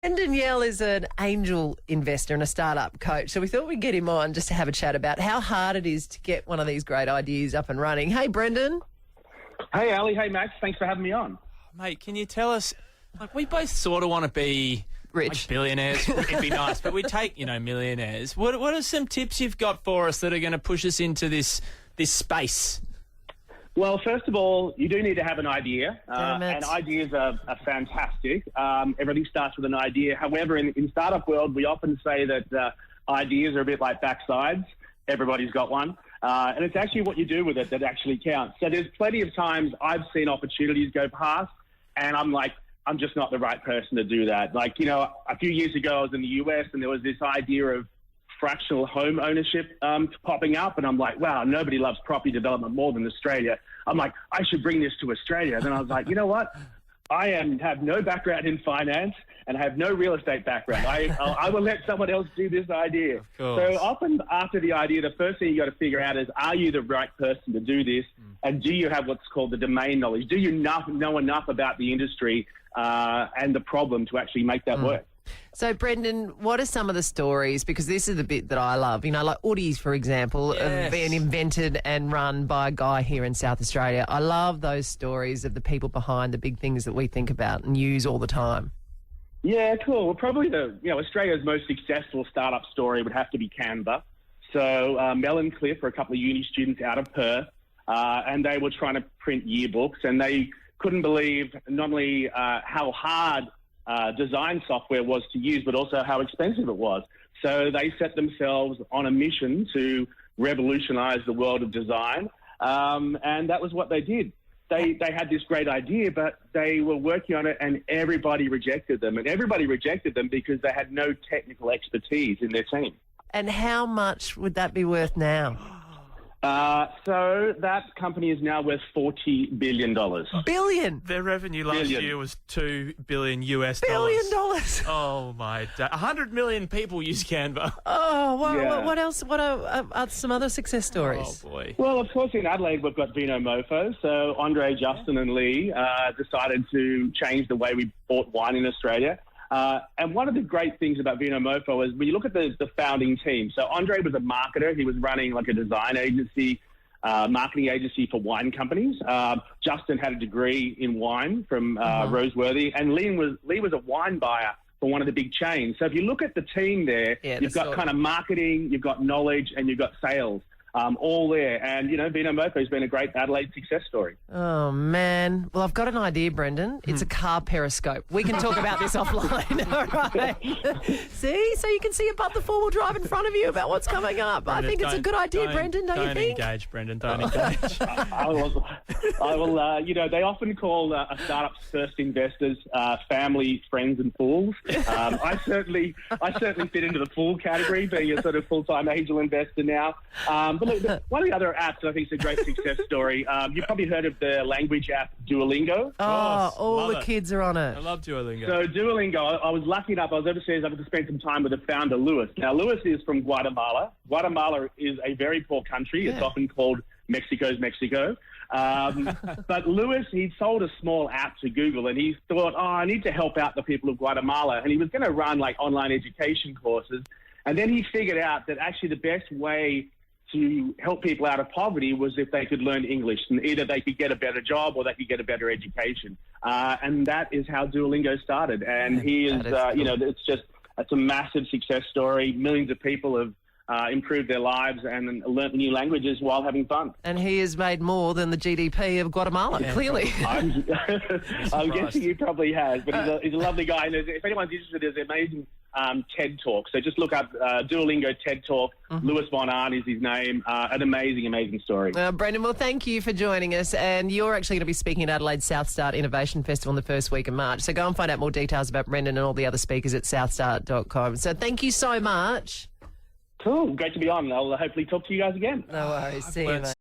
Brendan Yell is an angel investor and a startup coach, so we thought we'd get him on just to have a chat about how hard it is to get one of these great ideas up and running. Hey, Brendan. Hey, Ali. Hey, Max. Thanks for having me on. Mate, can you tell us, we both sort of want to be Rich. like billionaires. It'd be nice, but we take, millionaires. What are some tips you've got for us that are going to push us into this space? Well, first of all, you do need to have an idea, Damn it. and ideas are fantastic. Everything starts with an idea. However, in startup world, we often say that ideas are a bit like backsides. Everybody's got one. And it's actually what you do with it that actually counts. So there's plenty of times I've seen opportunities go past, and I'm like, I'm just not the right person to do that. Like, a few years ago, I was in the US, and there was this idea of fractional home ownership popping up, and I'm like, wow, nobody loves property development more than Australia. I'm like, I should bring this to Australia. Then I was like, you know what? I have no background in finance and have no real estate background. I will let someone else do this idea. So often after the idea, the first thing you got to figure out is, are you the right person to do this? And do you have what's called the domain knowledge? Do you know enough about the industry and the problem to actually make that work? So, Brendan, what are some of the stories? Because this is the bit that I love. Like Oodies, for example, Yes. being invented and run by a guy here in South Australia. I love those stories of the people behind the big things that we think about and use all the time. Yeah, cool. Well, probably Australia's most successful startup story would have to be Canva. So Mel and Cliff are a couple of uni students out of Perth, and they were trying to print yearbooks, and they couldn't believe not only how hard design software was to use, but also how expensive it was. So they set themselves on a mission to revolutionize the world of design, and that was what they did. They had this great idea, but they were working on it, and everybody rejected them. And everybody rejected them because they had no technical expertise in their team. And how much would that be worth now? So that company is now worth $40 billion. Billion. Their revenue last year was $2 billion US. $billion dollars. Oh, my day. 100 million people use Canva. Oh, Yeah. what else? What are some other success stories? Oh, boy. Well, of course, in Adelaide, we've got Vino Mofo. So Andre, Justin and Lee decided to change the way we bought wine in Australia. And one of the great things about Vino Mofo is when you look at the founding team. So Andre was a marketer. He was running like a design agency, marketing agency for wine companies. Justin had a degree in wine from Roseworthy. And Lee was a wine buyer for one of the big chains. So if you look at the team there, you've got kind of marketing, you've got knowledge, and you've got sales. All there. And, Vino Mofo has been a great Adelaide success story. Oh, man. Well, I've got an idea, Brendan. It's a car periscope. We can talk about this offline, all right? See? So you can see above the four-wheel drive in front of you about what's coming up. Brendan, I think it's a good idea, Brendan, don't you think? Don't engage, Brendan. Don't engage. I will, they often call a startup's first investors family, friends and fools. I certainly fit into the fool category, being a sort of full-time angel investor now. But look, one of the other apps that I think is a great success story, you've probably heard of the language app Duolingo. Oh, all Love the it. kids are on I it. love Duolingo. So Duolingo, I was lucky enough, I was overseas, I got to spend some time with the founder, Louis. Now, Louis is from Guatemala. Guatemala is a very poor country. It's often called Mexico's Mexico. But Louis, he sold a small app to Google, and he thought, I need to help out the people of Guatemala. And he was going to run like online education courses. And then he figured out that actually the best way to help people out of poverty was if they could learn English, and either they could get a better job or they could get a better education. And that is how Duolingo started. And he is, it's a massive success story. Millions of people have improved their lives and learnt new languages while having fun. And he has made more than the GDP of Guatemala, clearly. I'm guessing he probably has, but he's a lovely guy. And if anyone's interested, there's an amazing TED Talk. So just look up Duolingo TED Talk. Louis Von Arn is his name. An amazing, amazing story. Brendan, well, thank you for joining us. And you're actually going to be speaking at Adelaide South Start Innovation Festival in the first week of March. So go and find out more details about Brendan and all the other speakers at southstart.com. So thank you so much. Cool. Great to be on. I'll hopefully talk to you guys again. No worries. See you, mate.